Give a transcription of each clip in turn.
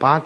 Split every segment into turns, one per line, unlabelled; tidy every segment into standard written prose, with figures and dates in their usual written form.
5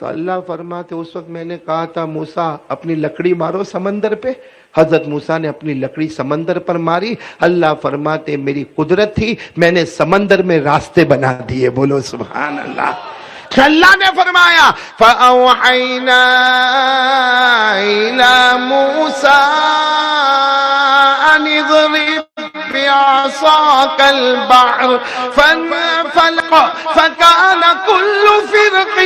تو اللہ فرماتے اس وقت میں نے کہا تھا موسیٰ اپنی لکڑی مارو سمندر پہ. حضرت موسیٰ نے اپنی لکڑی سمندر پر ماری. اللہ فرماتے میری قدرت تھی, میں نے سمندر میں راستے بنا دیے. بولو سبحان اللہ. اللہ نے فرمایا فَأَوْحَيْنَا إِلَى مُوسَىٰ أَنِ اضْرِبْ بِعَصَاكَ الْبَحْرَ فَانفَلَقَ فَكَانَ كُلُّ فِرْقٍ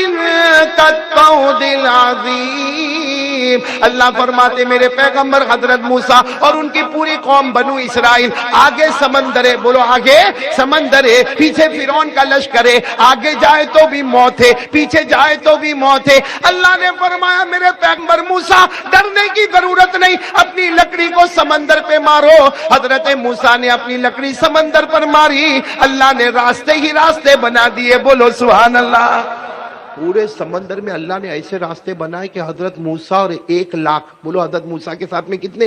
كَالطَّوْدِ الْعَظِيمِ. اللہ فرماتے میرے پیغمبر حضرت موسیٰ اور ان کی پوری قوم بنو اسرائیل, آگے سمندر ہے, بولو آگے سمندر ہے, پیچھے فرعون کا لشکر ہے, آگے جائے تو بھی موت ہے, پیچھے جائے تو بھی موت ہے. اللہ نے فرمایا میرے پیغمبر موسیٰ ڈرنے کی ضرورت نہیں, اپنی لکڑی کو سمندر پہ مارو. حضرت موسیٰ نے اپنی لکڑی سمندر پر ماری, اللہ نے راستے ہی راستے بنا دیے. بولو سبحان اللہ. پورے سمندر میں اللہ نے ایسے راستے بنائے کہ حضرت موسیٰ اور 1 لاکھ, بولو حضرت موسیٰ کے ساتھ میں کتنے,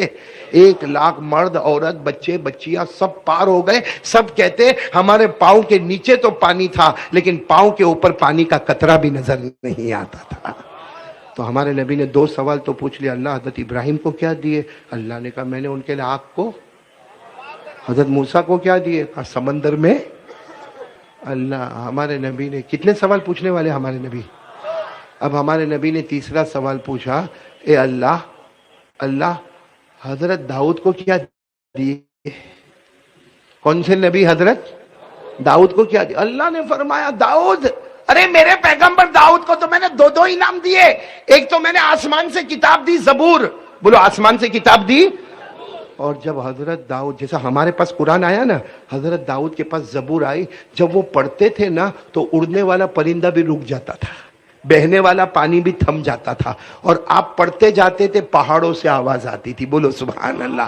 1 لاکھ مرد عورت بچے بچیاں سب پار ہو گئے. سب کہتے ہمارے پاؤں کے نیچے تو پانی تھا لیکن پاؤں کے اوپر پانی کا قطرہ بھی نظر نہیں آتا تھا. تو ہمارے نبی نے 2 سوال تو پوچھ لیا, اللہ حضرت ابراہیم کو کیا دیے؟ اللہ نے کہا میں نے ان کے لیے آگ کو. حضرت موسیٰ کو کیا دیے؟ کہا سمندر میں. اللہ ہمارے نبی نے کتنے سوال پوچھنے والے ہمارے نبی. اب ہمارے نبی نے تیسرا سوال پوچھا, اے اللہ اللہ حضرت داؤد کو کیا دیے؟ کون سے نبی؟ حضرت داؤد کو کیا دیے؟ اللہ نے فرمایا داؤد, ارے میرے پیغمبر داؤد کو تو میں نے 2 انعام دیے. ایک تو میں نے آسمان سے کتاب دی زبور, بولو آسمان سے کتاب دی. اور جب حضرت داؤد, جیسا ہمارے پاس قرآن آیا نا, حضرت داؤد کے پاس زبور آئی, جب وہ پڑھتے تھے نا تو اڑنے والا پرندہ بھی رک جاتا تھا, بہنے والا پانی بھی تھم جاتا تھا, اور آپ پڑھتے جاتے تھے پہاڑوں سے آواز آتی تھی. بولو سبحان اللہ.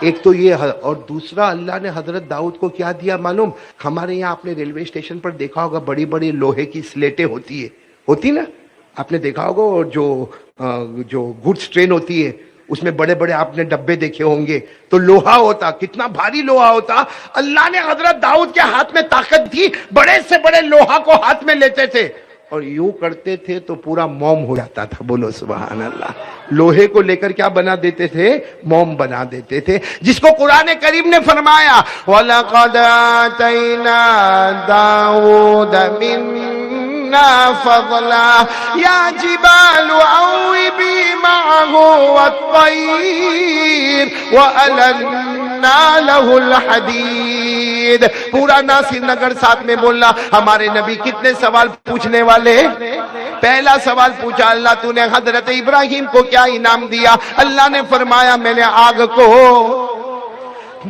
ایک تو یہ, اور دوسرا اللہ نے حضرت داؤد کو کیا دیا معلوم؟ ہمارے یہاں آپ نے ریلوے اسٹیشن پر دیکھا ہوگا بڑی بڑی لوہے کی سلیٹیں ہوتی نا, آپ نے دیکھا ہوگا. اور جو گڈس ٹرین ہوتی ہے اس میں بڑے بڑے آپ نے ڈبے دیکھے ہوں گے, تو لوہا ہوتا, کتنا بھاری لوہا ہوتا. اللہ نے حضرت داؤد کے ہاتھ میں طاقت تھی, بڑے سے بڑے لوہا کو ہاتھ میں لیتے تھے اور یوں کرتے تھے تو پورا موم ہو جاتا تھا. بولو سبحان اللہ. لوہے کو لے کر کیا بنا دیتے تھے؟ موم بنا دیتے تھے. جس کو قرآن کریم نے فرمایا وَلَقَدْ آتَيْنَا دَاوُودَ مِنَّا فَضْلًا يَا جِبَالُ أَوِّبِي مَعَهُ وَالطَّيْرَ وَأَلَنَّا لَهُ الْحَدِيدَ. پورا ناصر نگر ساتھ میں بولنا. ہمارے نبی کتنے سوال پوچھنے والے؟ پہلا سوال پوچھا اللہ تو نے حضرت ابراہیم کو کیا انعام دیا؟ اللہ نے فرمایا میں نے آگ کو.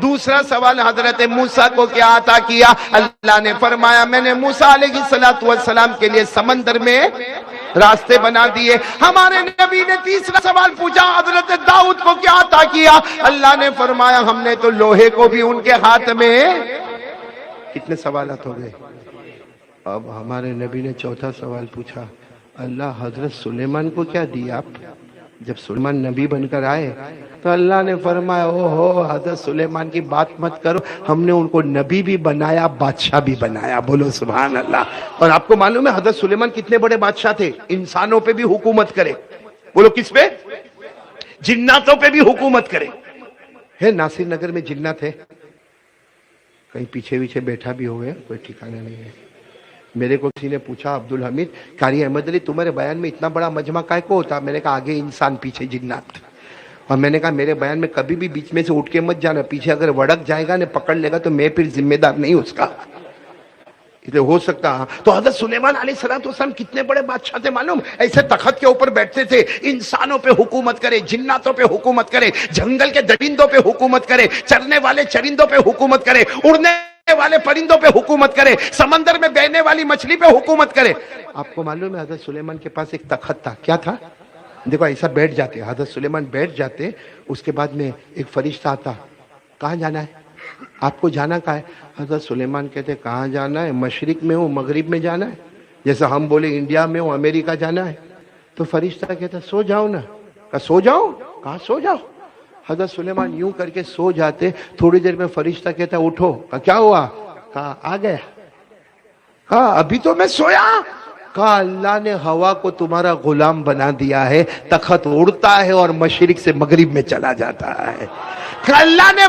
دوسرا سوال حضرت موسیٰ کو کیا عطا کیا؟ اللہ نے فرمایا میں نے موسیٰ علیہ السلام کے لیے سمندر میں راستے بنا دیے. ہمارے نبی نے تیسرا سوال پوچھا حضرت داؤد کو کیا عطا کیا؟ اللہ نے فرمایا ہم نے تو لوہے کو بھی ان کے ہاتھ میں. کتنے سوالات ہو گئے؟ اب ہمارے نبی نے چوتھا سوال پوچھا, اللہ حضرت سلیمان کو کیا دیا آپ؟ جب سلیمان نبی بن کر آئے تو اللہ نے فرمایا او ہو حضرت سلیمان کی بات مت کرو, ہم نے ان کو نبی بھی بنایا بادشاہ بھی بنایا. بولو سبحان اللہ. اور آپ کو معلوم ہے حضرت سلیمان کتنے بڑے بادشاہ تھے؟ انسانوں پہ بھی حکومت کرے. بولو کس پہ؟ جناتوں پہ بھی حکومت کرے. ہے ناصر نگر میں جنات ہے, کہیں پیچھے پیچھے بیٹھا بھی ہوئے, کوئی ٹھکانا نہیں ہے. میرے کو کسی نے پوچھا عبد الحمید قاری احمد علی تمہارے بیان میں اتنا بڑا مجمع کائے کو ہوتا؟ میں نے کہا آگے انسان پیچھے جنات. اور میں نے کہا میرے بیان میں کبھی بھی بیچ میں سے اٹھ کے مت جانا, پیچھے اگر وڑک جائے گا نے پکڑ لے گا تو میں پھر ذمہ دار نہیں اس کا. ہو سکتا. تو حضرت سلیمان علیہ السلام کتنے بڑے بادشاہ تھے معلوم؟ ایسے تخت کے اوپر بیٹھتے تھے, انسانوں پہ حکومت کرے, جناتوں پہ حکومت کرے, جنگل کے درندوں پہ حکومت کرے, چرنے والے چرندوں پہ حکومت کرے, اڑنے والے پرندوں پہ حکومت کرے, سمندر میں بہنے والی مچھلی پہ حکومت کرے. آپ کو معلوم ہے حضرت سلیمان کے پاس ایک تخت تھا, کیا تھا؟ دیکھو ایسا بیٹھ جاتے حضرت سلیمان, بیٹھ جاتے, اس کے بعد میں ایک فرشتہ آتا, کہاں جانا ہے آپ کو؟ جانا کہاں ہے؟ حضرت سلیمان کہتے کہاں جانا ہے؟ مشرق میں ہوں مغرب میں جانا ہے, جیسا ہم بولے انڈیا میں ہوں امریکہ جانا ہے. تو فرشتہ کہتا سو جاؤ نا. کہا سو جاؤ؟ کہا سو جاؤ. حضرت سلیمان یوں کر کے سو جاتے, تھوڑی دیر میں فرشتہ کہتا اٹھو. کہا کیا ہوا؟ کہا آ گیا. کہا ابھی تو میں سویا. کہا اللہ نے ہوا کو تمہارا غلام بنا دیا ہے، تخت اڑتا ہے اور مشرق سے مغرب میں چلا جاتا ہے۔ اللہ نے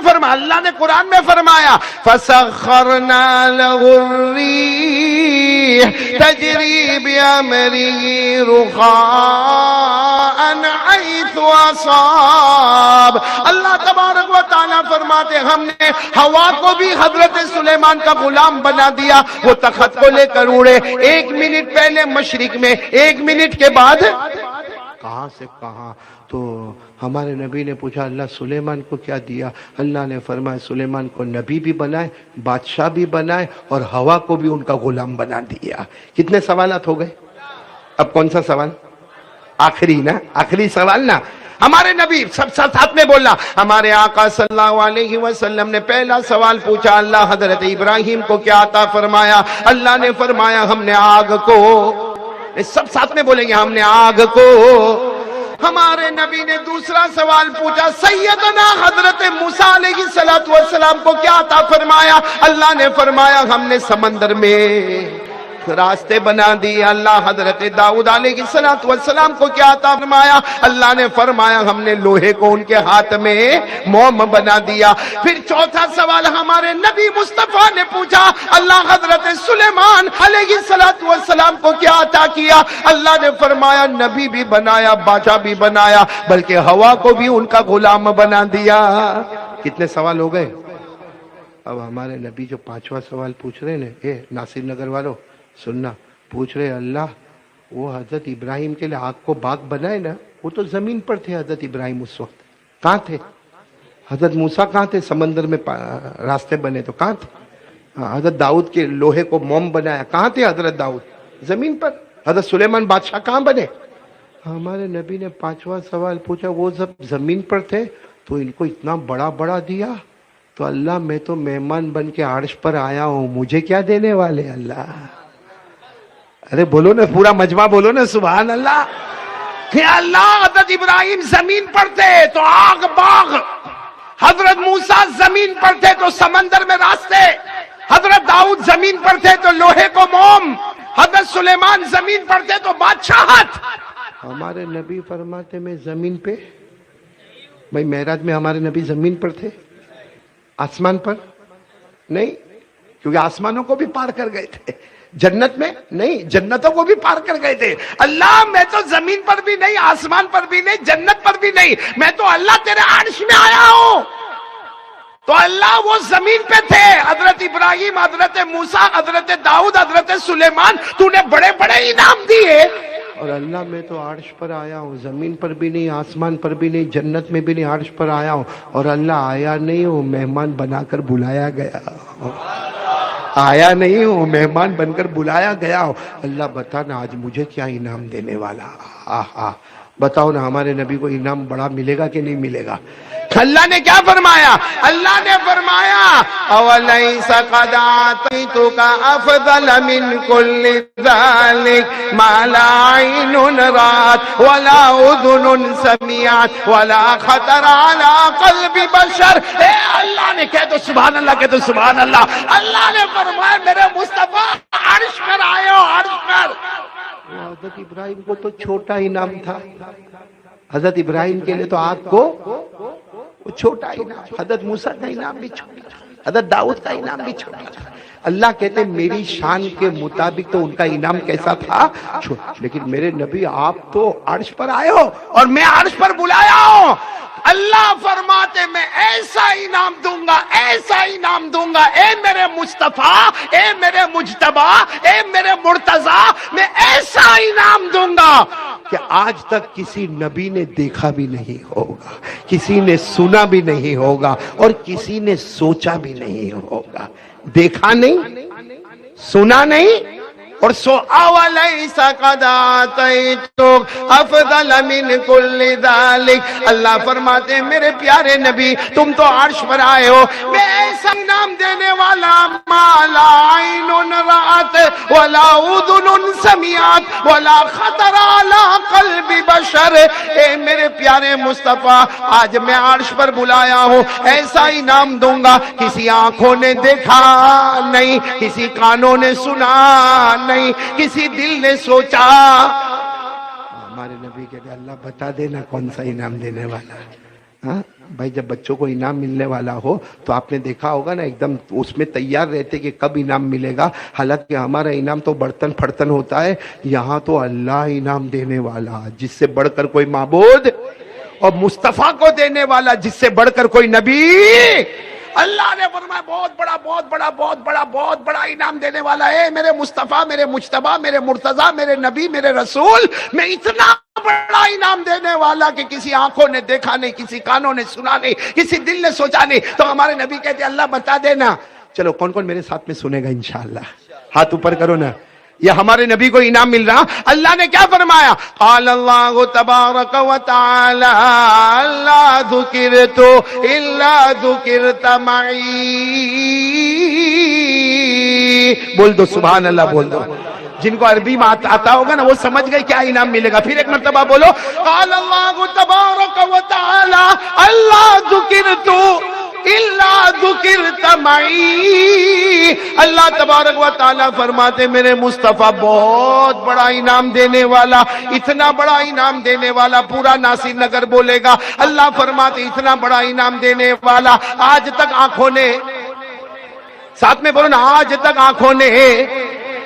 قرآن میں فرمایا فَسَخَّرْنَا لَهُ الرِّيحَ تَجْرِي بِأَمْرِهِ رُخَاءً حَيْثُ أَصَابَ۔ اللہ تبارک و تعالیٰ فرماتے ہم نے ہوا کو بھی حضرت سلیمان کا غلام بنا دیا، وہ تخت کو لے کر اڑے، 1 منٹ پہلے مشرق میں، 1 منٹ کے بعد کہاں سے کہاں۔ تو ہمارے نبی نے پوچھا اللہ سلیمان کو کیا دیا؟ اللہ نے فرمایا سلیمان کو نبی بھی بنائے، بادشاہ بھی بنائے، اور ہوا کو بھی ان کا غلام بنا دیا۔ کتنے سوالات ہو گئے؟ اب کون سا سوال؟ آخری نا، آخری سوال نا۔ ہمارے نبی سب ساتھ میں بولا، ہمارے آقا صلی اللہ علیہ وسلم نے پہلا سوال پوچھا اللہ حضرت ابراہیم کو کیا عطا فرمایا؟ اللہ نے فرمایا ہم نے آگ کو، سب ساتھ میں بولیں گے ہم نے آگ کو۔ ہمارے نبی نے دوسرا سوال پوچھا سیدنا حضرت موسیٰ علیہ السلام کو کیا عطا فرمایا؟ اللہ نے فرمایا ہم نے سمندر میں راستے بنا دیے۔ اللہ حضرت داؤد علیہ السلام کو کیا عطا فرمایا؟ اللہ نے فرمایا ہم نے لوہے کو ان کے ہاتھ میں موم بنا دیا۔ پھر چوتھا سوال ہمارے نبی مصطفیٰ نے پوچھا اللہ حضرت سلیمان علیہ السلام کو کیا عطا کیا؟ اللہ نے فرمایا نبی بھی بنایا، بادشاہ بھی بنایا، بلکہ ہوا کو بھی ان کا غلام بنا دیا۔ کتنے سوال ہو گئے؟ اب ہمارے نبی جو 5واں سوال پوچھ رہے ہیں، اے ناصر نگر والوں سننا، پوچھ رہے اللہ وہ حضرت ابراہیم کے لیے آگ کو باغ بنائے نا، وہ تو زمین پر تھے حضرت ابراہیم اس وقت، کہاں تھے؟ حضرت موسیٰ کہاں تھے؟ سمندر میں راستے بنے تو کہاں تھے؟ حضرت داؤد کے لوہے کو موم بنایا، کہاں تھے حضرت داؤد؟ زمین پر۔ حضرت سلیمان بادشاہ کہاں بنے؟ ہمارے نبی نے 5واں سوال پوچھا وہ جب زمین پر تھے تو ان کو اتنا بڑا بڑا دیا، تو اللہ میں تو مہمان بن کے عرش پر آیا ہوں، مجھے کیا دینے والے اللہ؟ ارے بولو نا، پورا مجمع بولو نا سبحان اللہ۔ کہ اللہ حضرت ابراہیم زمین پر تھے تو آگ باغ، حضرت موسیٰ زمین پر تھے تو سمندر میں راستے، حضرت داؤد زمین پر تھے تو لوہے کو موم، حضرت سلیمان زمین پر تھے تو بادشاہت۔ ہمارے نبی فرماتے میں زمین پہ، بھائی معراج میں ہمارے نبی زمین پر تھے، آسمان پر نہیں، کیونکہ آسمانوں کو بھی پار کر گئے تھے، جنت میں نہیں، جنتوں کو بھی پار کر گئے تھے۔ اللہ میں تو زمین پر بھی نہیں، آسمان پر بھی نہیں، جنت پر بھی نہیں، میں تو اللہ تیرے عرش میں آیا ہوں۔ تو اللہ وہ زمین پہ تھے، حضرت ابراہیم، حضرت موسیٰ، حضرت داؤد، حضرت سلیمان، تو نے بڑے بڑے انعام دیے، اور اللہ میں تو عرش پر آیا ہوں، زمین پر بھی نہیں، آسمان پر بھی نہیں، جنت میں بھی نہیں، عرش پر آیا ہوں، اور اللہ آیا نہیں ہوں، مہمان بنا کر بلایا گیا، آیا نہیں ہوں، مہمان بن کر بلایا گیا ہوں۔ اللہ بتا نا آج مجھے کیا انعام دینے والا؟ بتاؤ نا، ہمارے نبی کو انعام بڑا ملے گا کہ نہیں ملے گا؟ اللہ نے کیا فرمایا؟ اللہ نے فرمایا اَوَلَيْسَ قَدْ أَعْطَيْتُكَ أَفْضَلَ مِنْ كُلِّ ذَلِكَ مَا لَا عَيْنٌ رَأَتْ وَلَا أُذُنٌ سَمِعَتْ وَلَا خَطَرَ عَلَى قَلْبِ بَشَرٍ۔ اے اللہ نے کہہ تو سبحان اللہ، کہہ تو سبحان اللہ۔ اللہ نے فرمایا میرے مصطفیٰ عرش پر آئے ہو، عرش پر۔ حضرت ابراہیم کو تو چھوٹا انعام تھا، حضرت ابراہیم کے لیے تو آگ کو وہ چھوٹا انعام، حضرت موسیٰ کا انعام بھی چھوٹا، حضرت داؤد کا انعام بھی چھوٹا۔ اللہ کہتے ہیں میری شان کے مطابق تو ان کا انعام کیسا تھا؟ چھوٹا، لیکن میرے نبی آپ تو عرش پر آئے ہو اور میں عرش پر بلایا ہوں۔ اللہ فرماتے میں ایسا انعام دوں گا، ایسا انعام دوں گا، اے میرے مصطفیٰ، اے میرے مجتبی، اے میرے مرتضیٰ، میں ایسا انعام دوں گا کہ آج تک کسی نبی نے دیکھا بھی نہیں ہوگا، کسی نے سنا بھی نہیں ہوگا، اور کسی نے سوچا بھی نہیں ہوگا۔ دیکھا نہیں، سنا نہیں، اور سو اَوَلَيْسَ قَدْ أَعْطَيْتُكَ أَفْضَلَ مِنْ كُلِّ ذَلِكَ۔ اللہ فرماتے ہیں میرے پیارے نبی تم تو عرش پر آئے ہو، میں ایسا انعام دینے والا مَا لَا عَيْنٌ رَأَتْ وَلَا أُذُنٌ سَمِعَتْ وَلَا خَطَرَ عَلَى قَلْبِ بَشَرٍ۔ اے میرے پیارے مصطفیٰ آج میں عرش پر بلایا ہوں، ایسا انعام دوں گا کسی آنکھوں نے دیکھا نہیں، کسی کانوں نے سنا نہیں، نہیں کسی دل نے سوچا. ہمارے نبی کہتے اللہ بتا دینا کون سا انعام دینے والا ہے. ہاں بھائی جب بچوں کو انعام ملنے والا ہو تو آپ نے دیکھا ہوگا نا ایک دم اس میں تیار رہتے کہ کب انعام ملے گا. حالانکہ ہمارا انعام تو برتن پھڑتن ہوتا ہے, یہاں تو اللہ انعام دینے والا جس سے بڑھ کر کوئی معبود, اور مصطفیٰ کو دینے والا جس سے بڑھ کر کوئی نبی. اللہ نے فرمایا بہت بڑا بہت بڑا بہت بڑا بہت بڑا انعام دینے والا ہے میرے مصطفیٰ, میرے مجتبیٰ, میرے مرتضیٰ, میرے نبی, میرے رسول. میں اتنا بڑا انعام دینے والا کہ کسی آنکھوں نے دیکھا نہیں, کسی کانوں نے سنا نہیں, کسی دل نے سوچا نہیں. تو ہمارے نبی کہتے اللہ بتا دینا. چلو کون کون میرے ساتھ میں سنے گا انشاءاللہ, ہاتھ اوپر کرو نا. یہ ہمارے نبی کو انعام مل رہا. اللہ نے کیا فرمایا؟ قال اللہ تبارک و تعالی لا ذکرت الا ذکرت معی. بول دو سبحان اللہ, بول دو. جن کو عربی میں آتا ہوگا نا وہ سمجھ گئے کیا انعام ملے گا. پھر ایک مرتبہ بولو قال اللہ تبارک و تعالی اللہ ذکرت الا ذکرت معی. اللہ تبارک و تعالی فرماتے میرے مصطفیٰ بہت بڑا انعام دینے والا, اتنا بڑا انعام دینے والا پورا ناصر نگر بولے گا. اللہ فرماتے اتنا بڑا انعام دینے والا آج تک آنکھوں نے, ساتھ میں بولو نا, آج تک آنکھوں نے,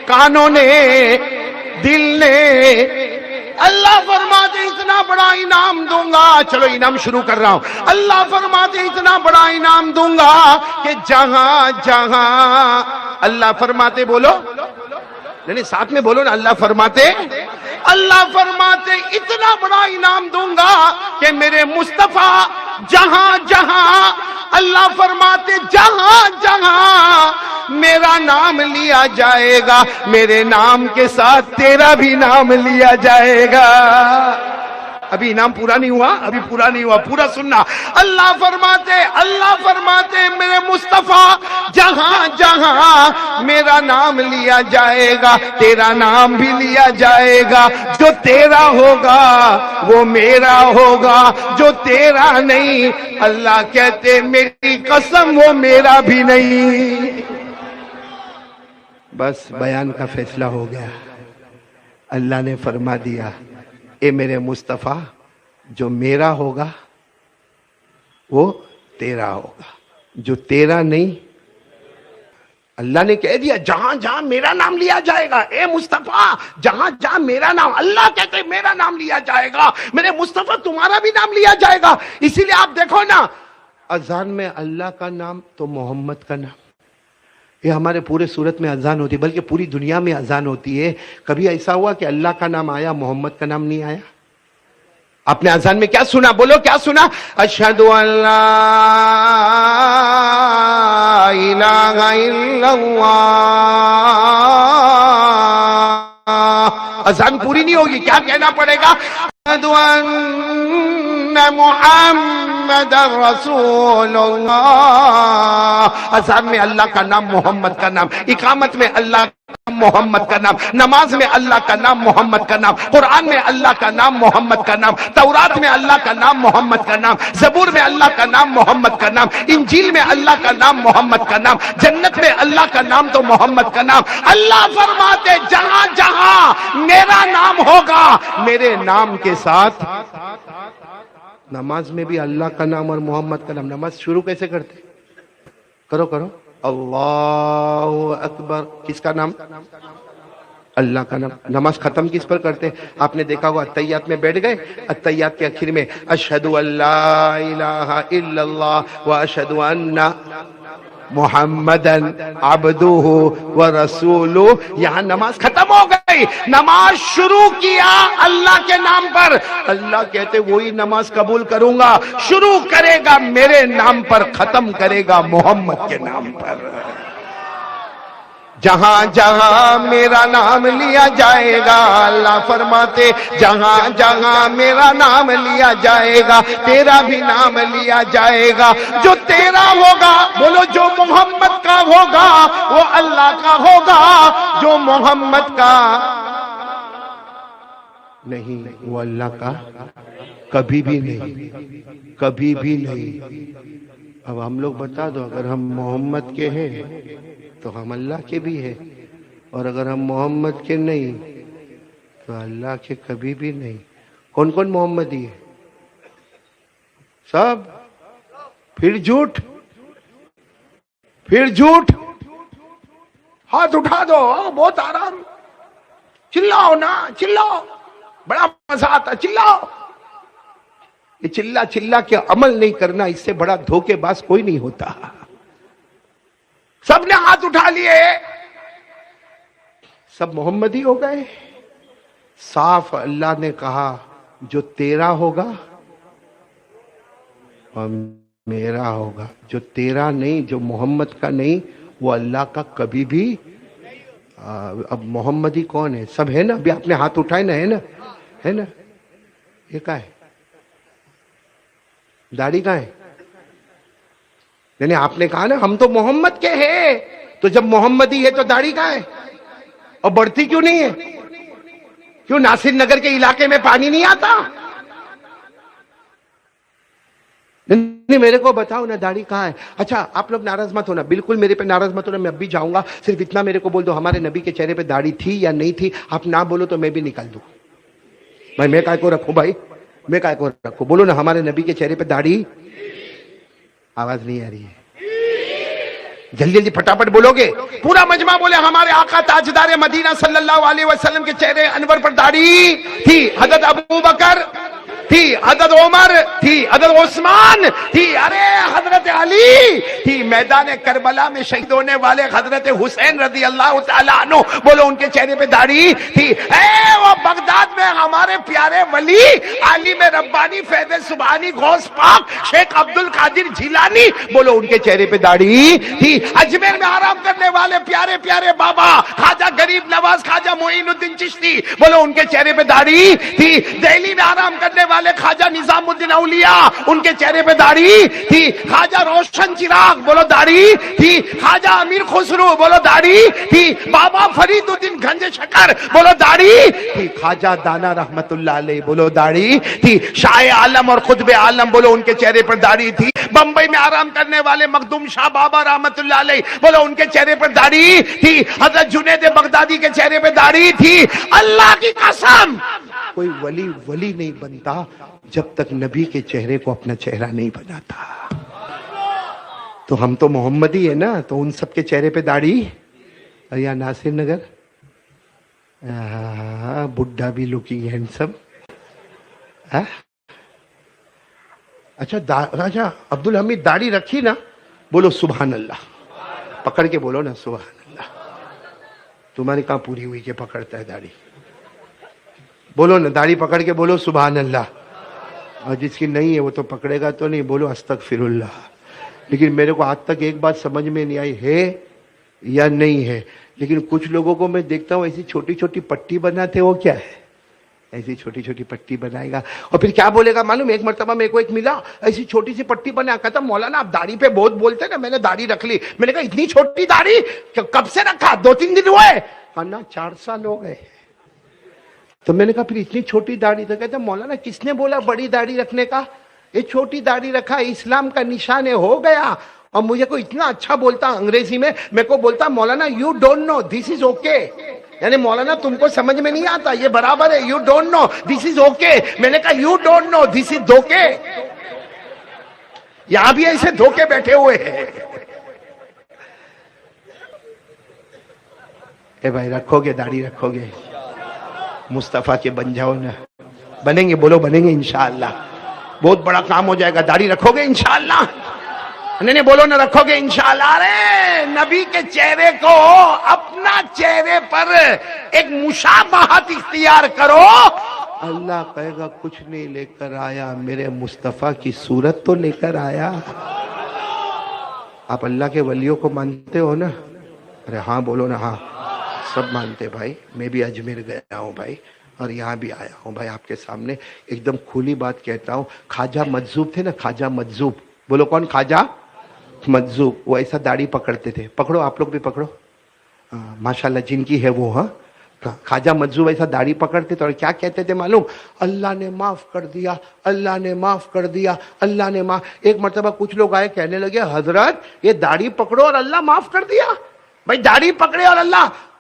کانوں نے, دل نے. اللہ فرماتے اتنا بڑا انعام دوں گا. چلو انعام شروع کر رہا ہوں. اللہ فرماتے اتنا بڑا انعام دوں گا کہ جہاں جہاں, اللہ فرماتے بولو, نہیں ساتھ میں بولو نا, اللہ فرماتے اتنا بڑا انعام دوں گا کہ میرے مصطفیٰ جہاں جہاں, اللہ فرماتے جہاں جہاں میرا نام لیا جائے گا میرے نام کے ساتھ تیرا بھی نام لیا جائے گا. ابھی انعام پورا نہیں ہوا, ابھی پورا نہیں ہوا, پورا سننا. اللہ فرماتے میرے مصطفیٰ جہاں جہاں میرا نام لیا جائے گا تیرا نام بھی لیا جائے گا. جو تیرا ہوگا وہ میرا ہوگا, جو تیرا نہیں اللہ کہتے میری قسم وہ میرا بھی نہیں. بس بیان کا فیصلہ ہو گیا. اللہ نے فرما دیا اے میرے مصطفیٰ جو میرا ہوگا وہ تیرا ہوگا, جو تیرا نہیں. اللہ نے کہہ دیا جہاں جہاں میرا نام لیا جائے گا, اے مصطفیٰ جہاں جہاں میرا نام, اللہ کہتے میرا نام لیا جائے گا میرے مصطفیٰ تمہارا بھی نام لیا جائے گا. اسی لیے آپ دیکھو نا اذان میں اللہ کا نام تو محمد کا نام, یہ ہمارے پورے صورت میں اذان ہوتی ہے, بلکہ پوری دنیا میں اذان ہوتی ہے. کبھی ایسا ہوا کہ اللہ کا نام آیا محمد کا نام نہیں آیا؟ آپ نے اذان میں کیا سنا؟ بولو کیا سنا؟ اشہد ان لا الہ الا اللہ. اذان پوری نہیں ہوگی, کیا کہنا پڑے گا؟ اشہد ان محمد رسول اللہ. اذان میں اللہ کا نام محمد کا نام, اقامت میں اللہ محمد کا نام, نماز میں اللہ کا نام محمد کا نام, قرآن میں اللہ کا نام محمد کا نام, تورات میں اللہ کا نام محمد کا نام, زبور میں اللہ کا نام محمد کا نام, انجیل میں اللہ کا نام محمد کا نام, جنت میں اللہ کا نام تو محمد کا نام. اللہ فرماتے جہاں جہاں میرا نام ہوگا میرے نام کے ساتھ. نماز میں بھی اللہ کا نام اور محمد کا نام. نماز شروع کیسے کرتے؟ کرو اللہ اکبر, کس کا نام؟ اللہ کا نام. نماز ختم کس پر کرتے؟ آپ نے دیکھا ہوگا اتحیات میں بیٹھ گئے, اتحیات کے آخر میں اشہد ان لا الہ الا اللہ و اشہد ان محمدن عبدہ و رسولہ. یہاں نماز ختم ہو گئی, نماز شروع کیا اللہ کے نام پر. اللہ کہتے وہی نماز قبول کروں گا, شروع کرے گا میرے نام پر, ختم کرے گا محمد کے نام پر. جہاں جہاں میرا نام لیا جائے گا, اللہ فرماتے جہاں جہاں میرا نام لیا جائے گا تیرا بھی نام لیا جائے گا. جو تیرا ہوگا, بولو جو محمد کا ہوگا وہ اللہ کا ہوگا, جو محمد کا نہیں وہ اللہ کا کبھی بھی نہیں, کبھی بھی نہیں. اب ہم لوگ بتا دو, اگر ہم محمد کے ہیں تو ہم اللہ کے بھی ہیں, اور اگر ہم محمد کے نہیں تو اللہ کے کبھی بھی نہیں. کون کون محمدی ہے؟ سب. پھر جھوٹ، پھر جھوٹ. ہاتھ اٹھا دو، بہت آرام. چلاؤ نا، چلاؤ، بڑا مزہ آتا، چلاؤ. یہ چلا چلا کے عمل نہیں کرنا، اس سے بڑا دھوکے باز کوئی نہیں ہوتا. سب نے ہاتھ اٹھا لیے، سب محمدی ہو گئے. صاف اللہ نے کہا جو تیرا ہوگا اور میرا ہوگا، جو تیرا نہیں، جو محمد کا نہیں، وہ اللہ کا کبھی بھی. اب محمدی کون ہے؟ سب ہے نا. ابھی آپ نے ہاتھ اٹھائے نا، ہے نا، ہے نا. یہ کیا ہے؟ داڑھی کہاں ہے؟ یعنی آپ نے کہا نا ہم تو محمد کے ہیں، تو جب محمدی ہے تو داڑھی کہاں ہے؟ اور بڑھتی کیوں نہیں ہے؟ کیوں ناصر نگر کے علاقے میں پانی نہیں آتا؟ نہیں، میرے کو بتاؤ نا داڑھی کہاں ہے. اچھا آپ لوگ ناراض مت ہونا، بالکل میرے پہ ناراض مت ہونا. میں اب بھی جاؤں گا، صرف اتنا میرے کو بول دو ہمارے نبی کے چہرے پہ داڑھی تھی یا نہیں تھی. آپ نہ بولو تو میں بھی نکال دوں. بھائی میں کائے کو رکھوں؟ بھائی میں کائے کو رکھوں؟ بولو نا ہمارے نبی کے چہرے پہ داڑھی. آواز نہیں آ رہی ہے، جلدی جلدی پھٹافٹ بولو گے. پورا مجمع بولے ہمارے آقا تاجدار مدینہ صلی اللہ علیہ وسلم کے چہرے انور پر داڑھی تھی. حضرت ابو بکر تھی، حضرت عمر تھی، حضرت عثمان تھی، ارے حضرت علی تھی. میدان کربلا میں شہید ہونے والے حضرت حسین رضی اللہ تعالیٰ عنہ، بولو ان کے چہرے پہ داڑھی تھی. اے وہ بغداد میں ہمارے پیارے ولی عالم ربانی فیض سبحانی غوث پاک شیخ عبد القادر جیلانی، بولو ان کے چہرے پہ داڑھی تھی. اجمیر میں آرام کرنے والے پیارے پیارے بابا خواجہ غریب نواز خواجہ معین الدین چشتی، بولو ان کے چہرے پہ داڑھی تھی. دہلی میں آرام کرنے والے خواجہ نظام الدین اولیاء، ان کے چہرے پہ داڑھی تھی. خواجہ روشن چراغ، بولو داڑھی تھی. خواجہ امیر خسرو، بولو داڑھی تھی. بابا فرید الدین گنج شکر، بولو داڑھی تھی. خواجہ دانا رحمت اللہ علیہ، بولو داڑھی تھی. شاہ عالم اور قطب عالم، بولو ان کے چہرے پر داڑھی تھی. بمبئی میں آرام کرنے والے مخدوم شاہ بابا رحمت اللہ علیہ، بولو ان کے چہرے پر داڑھی تھی. حضرت جنید بغدادی کے چہرے پہ داڑھی تھی. اللہ کی قسم کوئی ولی ولی نہیں بنتا جب تک نبی کے چہرے کو اپنا چہرہ نہیں بناتا. تو ہم تو محمدی ہے نا، تو ان سب کے چہرے پہ داڑھی. اور یا ناصر نگر بڈھا بھی لوکنگ ہینڈسم. اچھا راجا عبد الحمید داڑھی رکھی نا، بولو سبحان اللہ. پکڑ کے بولو نا سبحان اللہ. تمہاری کہاں پوری ہوئی کہ پکڑتا ہے داڑھی؟ بولو نا داڑھی پکڑ کے بولو سبحان اللہ. اور جس کی نہیں ہے وہ تو پکڑے گا تو نہیں، بولو استغفر اللہ. لیکن میرے کو آج تک ایک بات سمجھ میں نہیں آئی، ہے یا نہیں ہے. لیکن کچھ لوگوں کو میں دیکھتا ہوں ایسی چھوٹی چھوٹی پٹی بناتے، وہ کیا ہے؟ ایسی چھوٹی چھوٹی پٹی بنائے گا اور پھر کیا بولے گا معلوم؟ ایک مرتبہ میرے کو ایک ملا، ایسی چھوٹی سی پٹی بنا. کہتا مولانا آپ داڑھی پہ بہت بولتے نا، میں نے داڑھی رکھ لی. میں نے کہا اتنی چھوٹی داڑھی کب سے رکھا؟ 2-3 دن ہوئے؟ کہنا 4 سال ہو گئے. تو میں نے کہا پھر اتنی چھوٹی داڑھی؟ تو کہتے مولانا کس نے بولا بڑی داڑھی رکھنے کا؟ یہ چھوٹی داڑھی رکھا اسلام کا نشان ہے، ہو گیا. اور مجھے کو اتنا اچھا بولتا انگریزی میں، میرے کو بولتا مولانا you don't know this is okay. یعنی مولانا تم کو سمجھ میں نہیں آتا، یہ برابر ہے. You don't know this is okay. میں نے کہا یو ڈونٹ نو دس از دھوکے. یہاں بھی ایسے دھوکے بیٹھے ہوئے ہیں. اے بھائی رکھو گے داڑھی؟ رکھو گے؟ مصطفیٰ کے بن جاؤ نا. بنیں گے؟ بولو بنیں گے انشاءاللہ. بہت بڑا کام ہو جائے گا. داڑھی رکھو گے انشاءاللہ؟ نہیں بولو نا رکھو گے انشاءاللہ. ارے نبی کے چہرے کو اپنا چہرے پر ایک مشابہت اختیار کرو. اللہ کہے گا کچھ نہیں لے کر آیا، میرے مصطفیٰ کی صورت تو لے کر آیا. آپ اللہ کے ولیوں کو مانتے ہو نا؟ ارے ہاں بولو نا. ہاں سب مانتے بھائی. میں بھی اجمیر گیا ہوں بھائی، اور یہاں بھی آیا ہوں بھائی. آپ کے سامنے ایک دم کھلی بات کہتا ہوں. خواجہ مجذوب تھے نا، خواجہ مجذوب، بولو کون؟ خواجہ مجذوب. وہ ایسا داڑھی پکڑتے تھے. پکڑو آپ لوگ بھی پکڑو. ماشاءاللہ جن کی ہے وہ. ہاں خواجہ مجذوب ایسا داڑھی پکڑتے تھے اور کیا کہتے تھے معلوم؟ اللہ نے معاف کر دیا، اللہ نے معاف کر دیا، اللہ نے معاف. ایک مرتبہ کچھ لوگ آئے کہنے لگے حضرت یہ داڑھی پکڑو اور اللہ معاف کر دیا. بھائی داڑھی پکڑے اور اللہ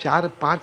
4-5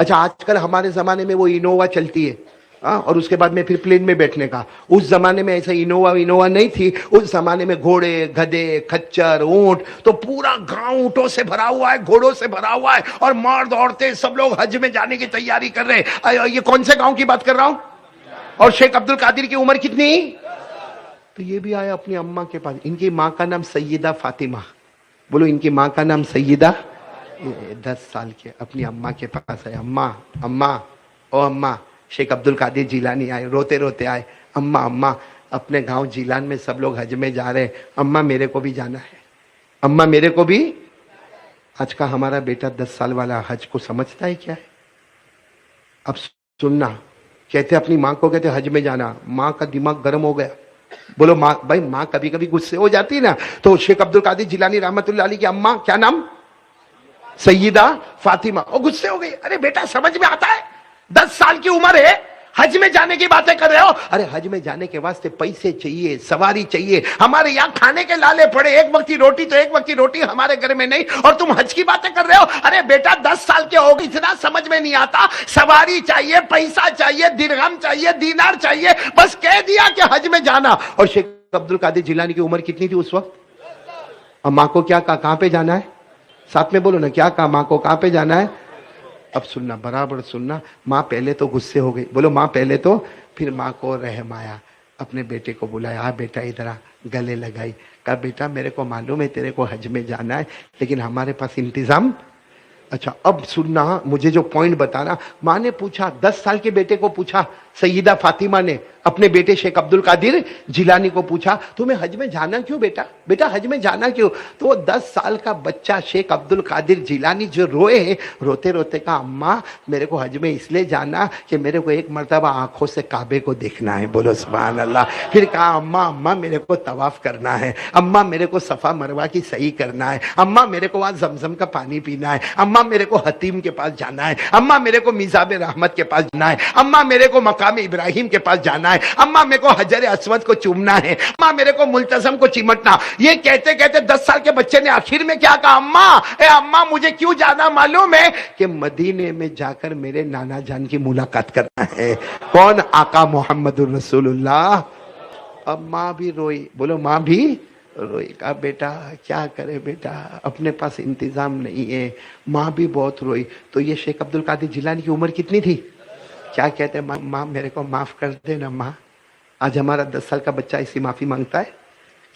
اچھا آج کل ہمارے زمانے میں وہ انووا چلتی ہے اور اس کے بعد میں پھر پلین میں بیٹھنے کا. اس زمانے میں ایسا انووا نہیں تھی. اس زمانے میں گھوڑے گدھے کچر اونٹ, تو پورا گاؤں اونٹوں سے بھرا ہوا ہے, گھوڑوں سے بھرا ہوا ہے, اور مرد عورتیں سب لوگ حج میں جانے کی تیاری کر رہے ہیں. یہ کون سے گاؤں کی بات کر رہا ہوں؟ اور شیخ عبد القادر کی عمر کتنی؟ تو یہ بھی آیا اپنی اماں کے پاس. ان کی ماں کا نام سیدہ فاطمہ. بولو ان کی ماں کا نام سیدہ. 10 سال کے اپنی اماں کے پاس ہے. اماں اماں او اماں. شیخ عبد القادر جیلانی آئے, روتے روتے آئے. اماں اماں اپنے گاؤں جیلان میں سب لوگ حج میں جا رہے ہیں, اماں میرے کو بھی جانا ہے, اماں میرے کو بھی. آج کا ہمارا بیٹا 10 سال والا حج کو سمجھتا ہے کیا ہے؟ اب سننا, کہتے اپنی ماں کو کہتے حج میں جانا, ماں کا دماغ گرم ہو گیا. بولو ماں, بھائی ماں کبھی کبھی غصے ہو جاتی ہے نا. تو شیخ عبد القادر جیلانی رحمت اللہ علیہ کی اماں کیا نام؟ سیدہ فاطمہ. اور غصے ہو گئی, ارے بیٹا سمجھ میں آتا ہے, 10 سال کی عمر ہے, حج میں جانے کی باتیں کر رہے ہو. ارے حج میں جانے کے واسطے پیسے چاہیے, سواری چاہیے. ہمارے یہاں کھانے کے لالے پڑے, ایک وقت کی روٹی تو ایک وقت کی روٹی ہمارے گھر میں نہیں, اور تم حج کی باتیں کر رہے ہو. ارے بیٹا 10 سال کے ہو گئی, اتنا سمجھ میں نہیں آتا. سواری چاہیے, پیسہ چاہیے, درہم چاہیے, دینار چاہیے, بس کہہ دیا کہ حج میں جانا. اور شیخ عبد القادر جیلانی کی عمر کتنی تھی اس وقت؟ اور ماں کو کیا کہا, کہاں پہ جانا ہے؟ ساتھ میں بولو نا, کیا کہا ماں کو, کہاں پہ جانا ہے؟ اب سننا, برابر سننا. ماں پہلے تو غصے ہو گئی. بولو ماں پہلے تو. پھر ماں کو رحم آیا, اپنے بیٹے کو بلایا, آ بیٹا ادھر آ, گلے لگائی. کہا بیٹا میرے کو معلوم ہے تیرے کو حج میں جانا ہے, لیکن ہمارے پاس انتظام. اچھا اب سننا, مجھے جو پوائنٹ بتانا. ماں نے پوچھا, 10 سال کے بیٹے کو پوچھا, سیدہ فاطمہ نے اپنے بیٹے شیخ عبد القادر جیلانی کو پوچھا, تمہیں حج میں جانا کیوں بیٹا, بیٹا حج میں جانا کیوں؟ تو وہ 10 سال کا بچہ شیخ عبد القادر جیلانی جو روئے, روتے روتے کہا اماں میرے کو حج میں اس لیے جانا کہ میرے کو ایک مرتبہ آنکھوں سے کعبے کو دیکھنا ہے. بولو سبحان اللہ. پھر کہا اماں اماں میرے کو طواف کرنا ہے, اماں میرے کو صفا مروہ کی صحیح کرنا ہے, اماں میرے کو وہاں زمزم کا پانی پینا ہے, اماں میرے کو حتیم کے پاس جانا ہے, اماں میرے کو میزاب رحمت کے پاس جانا ہے, اماں میرے کو مقام ابراہیم کے پاس جانا ہے, اماں میرے کو حجر اسود کو چومنا ہے, اماں میرے کو ملتزم کو چمٹنا. یہ کہتے کہتے 10 سال کے بچے نے آخر میں کیا کہا, اماں اے اماں مجھے کیوں جانا معلوم ہے, کہ مدینے میں جا کر میرے نانا جان کی ملاقات کرنا ہے. کون؟ آقا محمد الرسول اللہ. اب ماں بھی روئی. بولو ماں بھی روئی. کہا بیٹا کیا کرے بیٹا, اپنے پاس انتظام نہیں ہے. ماں بھی بہت روئی. تو یہ شیخ عبد القادر جیلانی کی عمر کتنی تھی؟ کیا کہتے ہیں, ماں میرے کو معاف کر دینا ماں. آج ہمارا 10 سال کا بچہ ایسی معافی مانگتا ہے.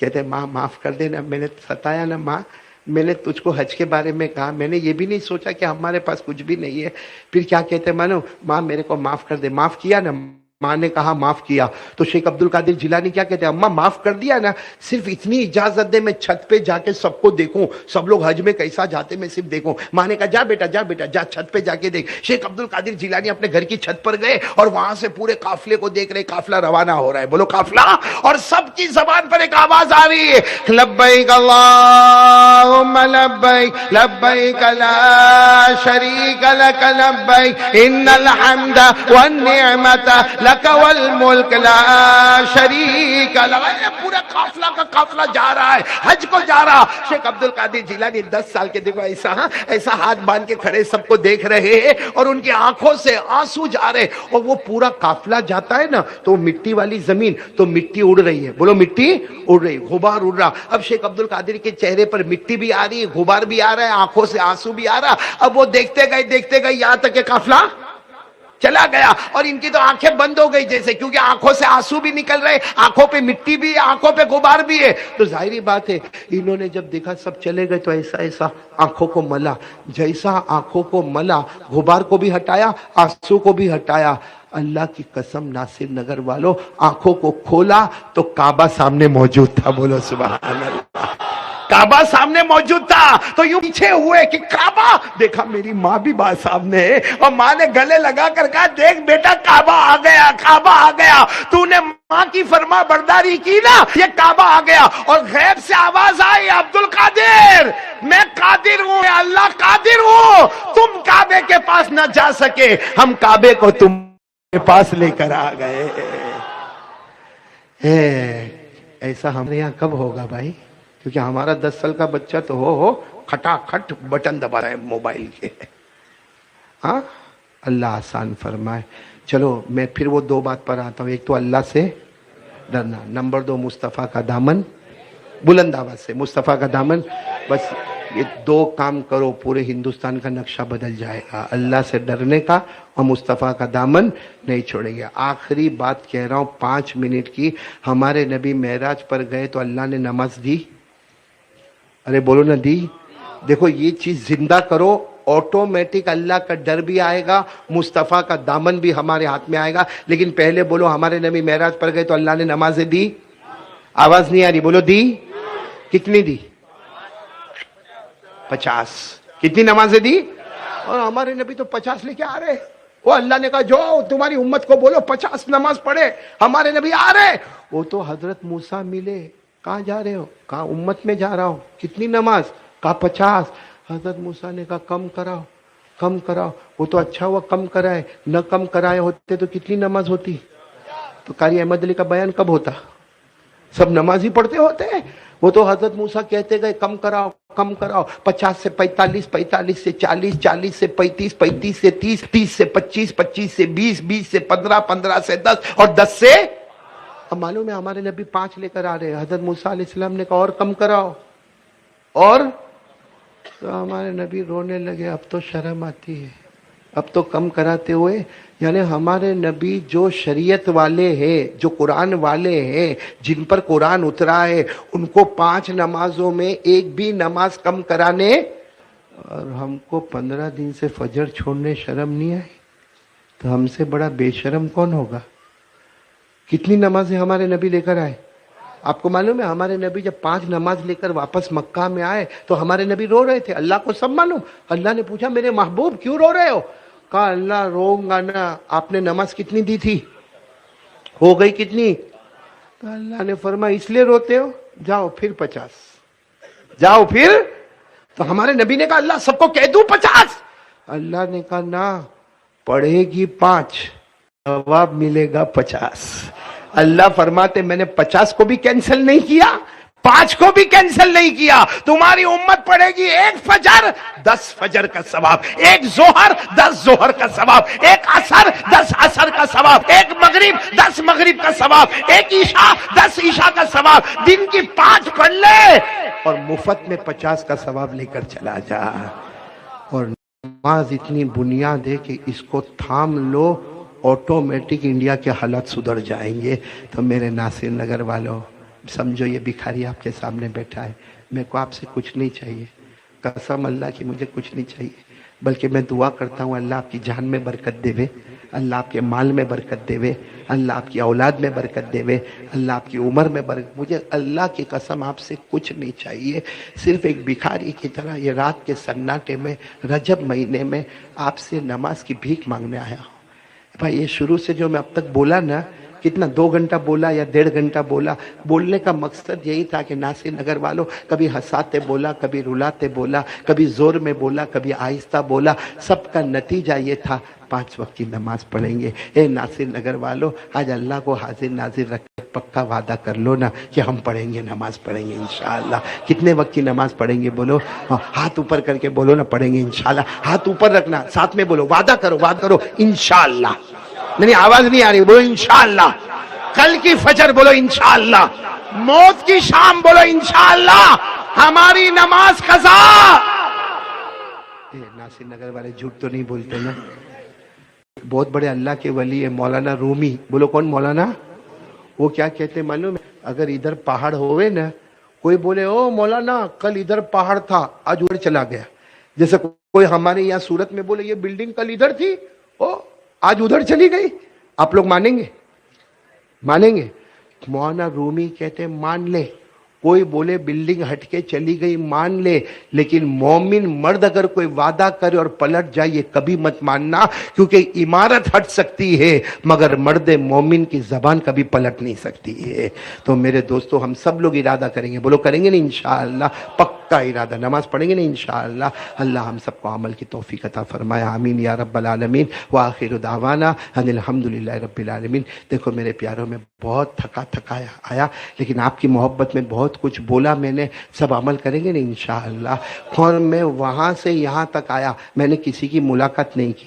کہتے ہیں ماں معاف کر دینا, میں نے ستایا نا ماں, میں نے تجھ کو حج کے بارے میں کہا, میں نے یہ بھی نہیں سوچا کہ ہمارے پاس کچھ بھی نہیں ہے. پھر کیا کہتے ہیں مانو, ماں میرے کو معاف کر دے. معاف کیا نا, ماں نے کہا معاف کیا. تو شیخ عبد القادر جیلانی کیا کہتے ہیں, اماں معاف کر دیا نا, صرف اتنی اجازت دے میں چھت پہ جا کے سب کو دیکھوں, سب لوگ حج میں کیسا جاتے میں صرف دیکھوں. ماں نے کہا جا بیٹا جا بیٹا جا, چھت پہ جا کے دیکھ. شیخ عبد القادر جیلانی اپنے گھر کی چھت پر گئے اور وہاں سے پورے قافلے کو دیکھ رہے. قافلہ روانہ ہو رہا ہے. بولو قافلہ. اور سب کی زبان پر ایک آواز آ رہی ہے, لبیک اللہم لبیک لبیک لا شریک لک لبیک ان الحمد والنعمت لک والملک لا شریک لک. پورا قافلہ کا قافلہ جا رہا ہے, حج کو جا رہا. شیخ عبد القادر جیلانی 10 سال کے, دیکھو ایسا ہاتھ باندھ کے کھڑے, سب کو دیکھ رہے ہیں اور ان کی آنکھوں سے آنسو جا رہے. اور وہ پورا قافلہ جاتا ہے نا تو مٹی والی زمین, تو مٹی اڑ رہی ہے. بولو مٹی اڑ رہی, غبار اڑ رہا. اب شیخ عبد القادر کے چہرے پر مٹی بھی آ رہی ہے, غبار بھی آ رہا ہے, آنکھوں سے آنسو بھی آ رہا. اب وہ دیکھتے گئے یہاں تک کہ قافلہ چلا گیا. اور ان کی تو آنکھیں بند ہو گئی جیسے, کیونکہ آنکھوں سے آنسو بھی نکل رہے, آنکھوں پہ مٹی بھی ہے, آنکھوں پہ غبار بھی ہے. تو ظاہری بات ہے انہوں نے جب دیکھا سب چلے گئے تو ایسا آنکھوں کو ملا, جیسا آنکھوں کو ملا, غبار کو بھی ہٹایا, آنسو کو بھی ہٹایا. اللہ کی قسم ناصر نگر والوں, آنکھوں کو کھولا تو کعبہ سامنے موجود تھا. بولو سبحان اللہ. کعبہ سامنے موجود تھا. تو یوں پیچھے ہوئے کہ کعبہ دیکھا, میری ماں بھی بات سامنے ہے, اور ماں نے گلے لگا کر کہا دیکھ بیٹا کعبہ آ گیا, کعبہ آ گیا. تو نے ماں کی فرما برداری کی نا, یہ کعبہ آ گیا. اور غیب سے آواز آئی, عبد القادر میں قادر ہوں, اللہ قادر ہوں, تم کعبے کے پاس نہ جا سکے, ہم کعبے کو تم کے پاس لے کر آ گئے. ایسا ہمارے یہاں کب ہوگا بھائی؟ کیونکہ ہمارا 10 سال کا بچہ تو ہو کھٹا کھٹ بٹن دبا رہا ہے موبائل کے. ہاں اللہ آسان فرمائے. چلو میں پھر وہ دو بات پر آتا ہوں. ایک تو اللہ سے ڈرنا, نمبر دو مصطفیٰ کا دامن, بلند آواز سے مصطفیٰ کا دامن. بس یہ دو کام کرو, پورے ہندوستان کا نقشہ بدل جائے گا. اللہ سے ڈرنے کا اور مصطفیٰ کا دامن نہیں چھوڑیں گے. آخری بات کہہ رہا ہوں 5 منٹ کی. ہمارے نبی معراج پر گئے تو اللہ نے نماز دی؟ ارے بولو نا, دی. دیکھو یہ چیز زندہ کرو, آٹومیٹک اللہ کا ڈر بھی آئے گا, مصطفیٰ کا دامن بھی ہمارے ہاتھ میں آئے گا. لیکن پہلے بولو ہمارے نبی معراج پر گئے تو اللہ نے نمازیں دی؟ آواز نہیں آ رہی, بولو دی. کتنی دی؟ 50. کتنی نمازیں دی؟ اور ہمارے نبی تو 50 لے کے آ رہے. وہ اللہ نے کہا جو تمہاری امت کو بولو 50 نماز پڑھے. ہمارے نبی آ رہے. وہ تو حضرت موسیٰ ملے, کہاں جا رہے ہو؟ کہاں امت میں جا رہا ہوں. کتنی نماز؟ کہا 50. حضرت موسیٰ نے کہا کم کراؤ, کم کراؤ. وہ تو اچھا ہوا کم کرائے, نہ کم کرائے ہوتے تو کتنی نماز ہوتی؟ تو قاری احمد علی کا بیان کب ہوتا؟ سب نماز ہی پڑھتے ہوتے ہیں. وہ تو حضرت موسیٰ کہتے گئے کم کراؤ, کم کراؤ. 50 سے 45, 45 سے 40, 40 سے 35, 35 سے 30, 30 سے 25, 25 سے 20, 20 سے 15, 15 سے 10 اور 10 سے. اب معلوم ہے ہمارے نبی 5 لے کر آ رہے ہیں. حضرت موسیٰ علیہ السلام نے کہا اور کم کراؤ, اور تو ہمارے نبی رونے لگے. اب تو شرم آتی ہے, اب تو کم کراتے ہوئے. یعنی ہمارے نبی جو شریعت والے ہیں, جو قرآن والے ہیں, جن پر قرآن اترا ہے, ان کو 5 نمازوں میں ایک بھی نماز کم کرانے, اور ہم کو 15 دن سے فجر چھوڑنے شرم نہیں آئی, تو ہم سے بڑا بے شرم کون ہوگا؟ کتنی نمازیں ہمارے نبی لے کر آئے؟ آپ کو معلوم ہے ہمارے نبی جب 5 نماز لے کر واپس مکہ میں آئے تو ہمارے نبی رو رہے تھے. اللہ کو سب معلوم. اللہ نے پوچھا میرے محبوب کیوں رو رہے ہو؟ کہا اللہ روؤں گا نا, آپ نے نماز کتنی دی تھی, ہو گئی کتنی؟ تو اللہ نے فرمایا اس لیے روتے ہو, جاؤ پھر 50, جاؤ پھر. تو ہمارے نبی نے کہا اللہ سب کو کہہ دوں 50؟ اللہ نے کہا نہ, پڑھے گی 5, جواب ملے گا 50. اللہ فرماتے میں نے 50 کو بھی کینسل نہیں کیا, 5 کو بھی کینسل نہیں کیا. تمہاری امت پڑھے گی 1 فجر 10 فجر کا ثواب, 1 ظہر 10 ظہر کا ثواب, 1 عصر 10 عصر کا ثواب, 1 مغرب 10 مغرب کا ثواب, 1 عشاء 10 عشاء کا ثواب. دن کی 5 پڑھ لے اور مفت میں 50 کا ثواب لے کر چلا جا. اور نماز اتنی بنیاد ہے کہ اس کو تھام لو, آٹومیٹک انڈیا کے حالات سدھر جائیں گے. تو میرے ناصر نگر والوں سمجھو یہ بھکاری آپ کے سامنے بیٹھا ہے, میرے کو آپ سے کچھ نہیں چاہیے, قسم اللہ کی مجھے کچھ نہیں چاہیے, بلکہ میں دعا کرتا ہوں اللہ آپ کی جان میں برکت دے, اللہ آپ کے مال میں برکت دے, اللہ آپ کی اولاد میں برکت دے, اللہ آپ کی عمر میں برکت. مجھے اللہ کی قسم آپ سے کچھ نہیں چاہیے, صرف ایک بھکاری کی طرح یہ رات کے سناٹے میں رجب مہینے میں آپ سے نماز کی بھیک مانگنے آیا ہوں. بھائی یہ شروع سے جو میں اب تک بولا نا, کتنا 2 گھنٹہ بولا یا 1.5 گھنٹہ بولا, بولنے کا مقصد یہی تھا کہ ناصر نگر والوں کبھی ہنساتے بولا, کبھی رلاتے بولا, کبھی زور میں بولا, کبھی آہستہ بولا, سب کا نتیجہ یہ تھا 5 وقت کی نماز پڑھیں گے. اے ناصر نگر والوں آج اللہ کو حاضر ناظر رکھ کے پکا وعدہ کر لو نا کہ ہم پڑھیں گے, نماز پڑھیں گے انشاءاللہ. کتنے وقت کی نماز پڑھیں گے بولو, ہاتھ اوپر کر کے بولو نا پڑھیں گے انشاءاللہ. ہاتھ اوپر رکھنا, ساتھ میں بولو وعدہ کرو, وعدہ کرو انشاءاللہ. نہیں آواز نہیں آ رہی, بولو انشاءاللہ. کل کی فجر بولو انشاءاللہ. موت کی شام بولو انشاءاللہ. ہماری نماز قضا. ناصر نگر والے جھوٹ تو نہیں بولتے نا. بہت بڑے اللہ کے ولی ہے مولانا رومی, بولو کون مولانا؟ وہ کیا کہتے معلوم ہے, اگر ادھر پہاڑ ہوئے نا, کوئی بولے او مولانا کل ادھر پہاڑ تھا آج ادھر چلا گیا, جیسے کوئی ہمارے یہاں صورت میں بولے یہ بلڈنگ کل ادھر تھی او آج ادھر چلی گئی, آپ لوگ مانیں گے؟ مانیں گے؟ مولانا رومی کہتے مان لے, کوئی بولے بلڈنگ ہٹ کے چلی گئی مان لے, لیکن مومن مرد اگر کوئی وعدہ کرے اور پلٹ جائے یہ کبھی مت ماننا, کیونکہ عمارت ہٹ سکتی ہے مگر مرد مومن کی زبان کبھی پلٹ نہیں سکتی ہے. تو میرے دوستو ہم سب لوگ ارادہ کریں گے, بولو کریں گے نا انشاءاللہ, پکا ارادہ, نماز پڑھیں گے نا انشاءاللہ. اللہ ہم سب کو عمل کی توفیق عطا فرمائے, آمین یا رب العالمین. وآخر دعوانا ان الحمدللہ رب العالمین. دیکھو میرے پیاروں میں بہت تھکا آیا, لیکن آپ کی محبت میں بہت کچھ بولا میں نے, سب عمل کریں گے نا انشاءاللہ. اور میں وہاں سے یہاں تک آیا, میں نے کسی کی ملاقات نہیں کی,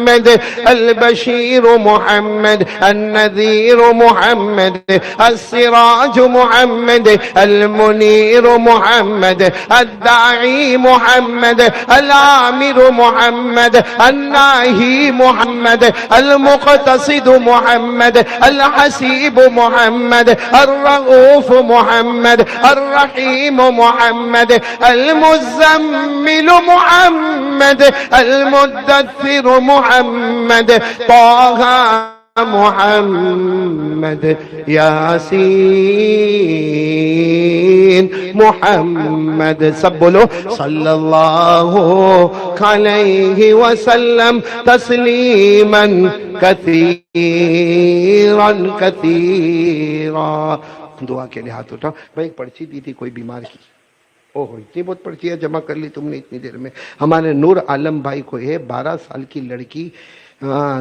محمد البشیر محمد النذیر محمد السراج محمد المنیر محمد الداعی محمد العامر محمد الناہی محمد المقتصد محمد الحسیب محمد الرؤوف محمد الرحیم محمد المزمل محمد المدثر محمد طه محمد یاسین محمد. سب بولو صلی اللہ علیہ وسلم تسلیما کثیرا کثیرا. دعا کے لیے ہاتھ اٹھاؤ. میں ایک پرچی دی تھی کوئی بیمار کی. اوہ اتنی بہت پرچیاں جمع کر لی تم نے اتنی دیر میں. ہمارے نور عالم بھائی کو ہے 12 سال کی لڑکی،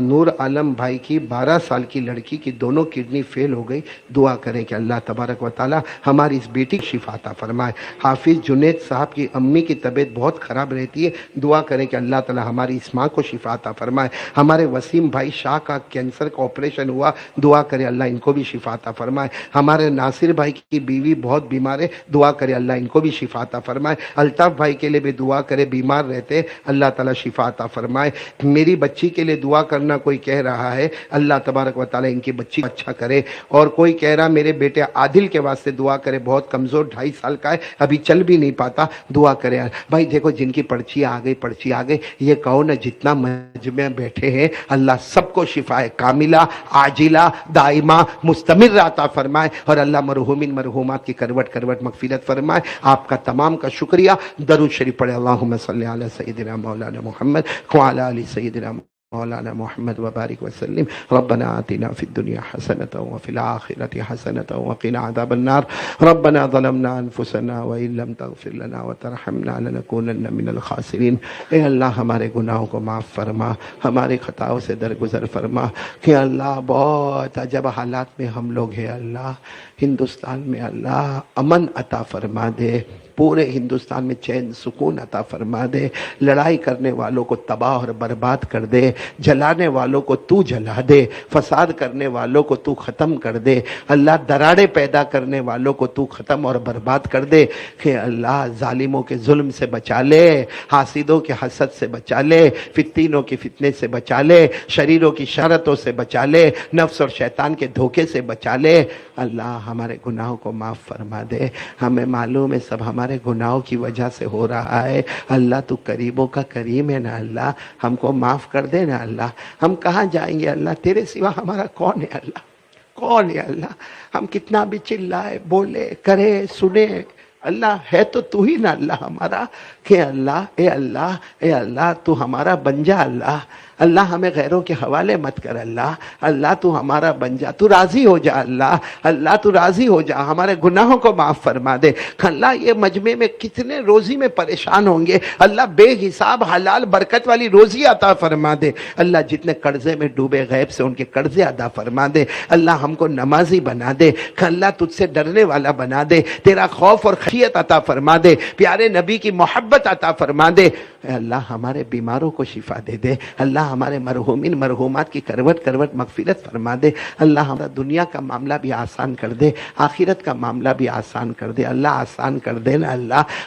نور عالم بھائی کی 12 سال کی لڑکی کی دونوں کڈنی فیل ہو گئی. دعا کریں کہ اللہ تبارک و تعالی ہماری اس بیٹی کی شفا عطا فرمائے. حافظ جنید صاحب کی امی کی طبیعت بہت خراب رہتی ہے. دعا کریں کہ اللہ تعالی ہماری اس ماں کو شفا عطا فرمائے. ہمارے وسیم بھائی شاہ کا کینسر کا آپریشن ہوا. دعا کریں اللہ ان کو بھی شفا عطا فرمائے. ہمارے ناصر بھائی کی بیوی بہت بیمار ہے. دعا کریں اللہ ان کو بھی شفا عطا فرمائے. الطاف بھائی کے لیے بھی دعا کرے، بیمار رہتے اللہ تعالی شفا عطا فرمائے. میری بچی کے لیے دعا کرنا کوئی کہہ رہا ہے، اللہ تبارک و تعالی ان کی بچی اچھا کرے. اور کوئی کہہ رہا میرے بیٹے عادل کے واسطے دعا کرے، بہت کمزور 2.5 سال کا ہے، ابھی چل بھی نہیں پاتا. دعا کرے. بھائی دیکھو جن کی پرچی آ گئی یہ کہو نا جتنا مجمع بیٹھے ہیں اللہ سب کو شفا کاملہ عاجلہ دائمہ مستمر عطا فرمائے. اور اللہ مرحومین مرحومات کی کروٹ مغفرت فرمائے. آپ کا تمام کا شکریہ. درود شریف پڑھے. اللہم صلی علی سیدنا مولانا محمد وعلی آل سیدنا مولانا محمد وبارک وسلم. ربنا آتنا فی الدنیا حسنة وفی الآخرة حسنة وقنا عذاب النار. ربنا ظلمنا انفسنا وإن لم تغفر لنا وترحمنا لنكونن من الخاسرین. اے اللہ ہمارے گناہوں کو معاف فرما، ہماری خطاؤں سے درگزر فرما. کہ اللہ بہت عجب حالات میں ہم لوگ ہیں. اللہ ہندوستان میں اللہ امن عطا فرما دے، پورے ہندوستان میں چین سکون عطا فرما دے. لڑائی کرنے والوں کو تباہ اور برباد کر دے، جلانے والوں کو تو جلا دے، فساد کرنے والوں کو تو ختم کر دے. اللہ دراڑے پیدا کرنے والوں کو تو ختم اور برباد کر دے. کہ اللہ ظالموں کے ظلم سے بچا لے، حاسدوں کے حسد سے بچا لے، فتنوں کے فتنے سے بچا لے، شریروں کی شرطوں سے بچا لے، نفس اور شیطان کے دھوکے سے بچا لے. اللہ ہمارے گناہوں کو معاف فرما دے. ہمیں معلوم ہے سب ہمارے گناہوں کی وجہ سے ہو رہا ہے. اللہ تو قریبوں کا کریم ہے نا. اللہ ہم کو معاف کر دے نا. اللہ ہم کہاں جائیں گے اللہ؟ تیرے سوا ہمارا کون ہے اللہ؟ کون ہے اللہ؟ ہم کتنا بھی چلائے بولے کرے سنے، اللہ ہے تو ہی نا اللہ ہمارا. کہ اللہ اے اللہ تو ہمارا بن جا. اللہ ہمیں غیروں کے حوالے مت کر. اللہ تو ہمارا بن جا، تو راضی ہو جا. اللہ تو راضی ہو جا، ہمارے گناہوں کو معاف فرما دے. اللہ یہ مجمع میں کتنے روزی میں پریشان ہوں گے، اللہ بے حساب حلال برکت والی روزی عطا فرما دے. اللہ جتنے قرضے میں ڈوبے غیب سے ان کے قرضے ادا فرما دے. اللہ ہم کو نمازی بنا دے. اللہ تجھ سے ڈرنے والا بنا دے. تیرا خوف اور خشیت عطا فرما دے. پیارے نبی کی محبت عطا فرما دے. اے اللہ ہمارے بیماروں کو شفا دے دے. اللہ ہمارے مرحومین مرحومات کی کروٹ مغفرت فرما دے. اللہ ہمارا دنیا کا معاملہ بھی آسان کر دے، آخرت کا معاملہ بھی آسان کر دے. اللہ آسان کر دینا.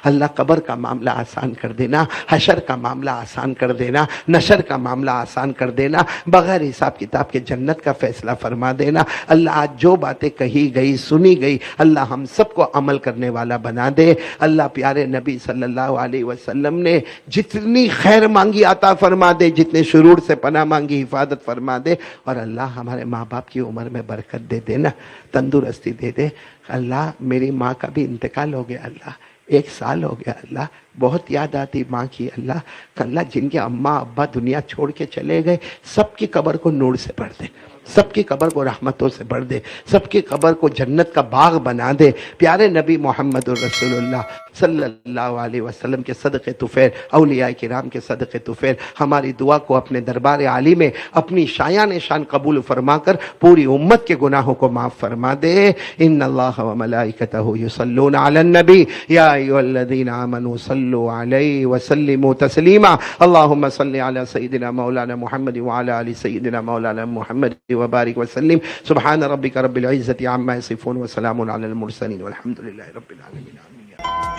اللہ قبر کا معاملہ آسان کر دینا، حشر کا معاملہ آسان کر دینا، نشر کا معاملہ آسان کر دینا. بغیر حساب کتاب کے جنت کا فیصلہ فرما دینا. اللہ آج جو باتیں کہی گئی سنی گئی اللہ ہم سب کو عمل کرنے والا بنا دے. اللہ پیارے نبی صلی اللہ علیہ وسلم نے جتنی خیر مانگی عطا فرما دے، جتنے شرور سے پناہ مانگی حفاظت فرما دے. اور اللہ ہمارے ماں باپ کی عمر میں برکت دے دینا، تندرستی دے دے. اللہ میری ماں کا بھی انتقال ہو گیا، اللہ 1 سال ہو گیا. اللہ بہت یاد آتی ماں کی. اللہ جن کے اماں ابا دنیا چھوڑ کے چلے گئے سب کی قبر کو نور سے بھر دے، سب کی قبر کو رحمتوں سے بھر دے، سب کی قبر کو جنت کا باغ بنا دے. پیارے نبی محمد الرسول اللہ صلی اللہ علیہ وسلم کے صدقے طفیل، اولیاء کرام کے صدقے طفیل ہماری دعا کو اپنے دربار عالی میں اپنی شایان شان قبول فرما کر پوری امت کے گناہوں کو معاف فرما دے. ان اللہ و ملائکتہ یصلون علی النبی یا ایھا الذین آمنوا صلوا صلوا علیہ وسلموا تسلیما اللہم صل علی سیدنا مولانا محمد وعلی آل سیدنا مولانا محمد وبارک وسلم سبحان ربک رب العزة عما یصفون وسلام علی المرسلین والحمد للہ رب العالمین.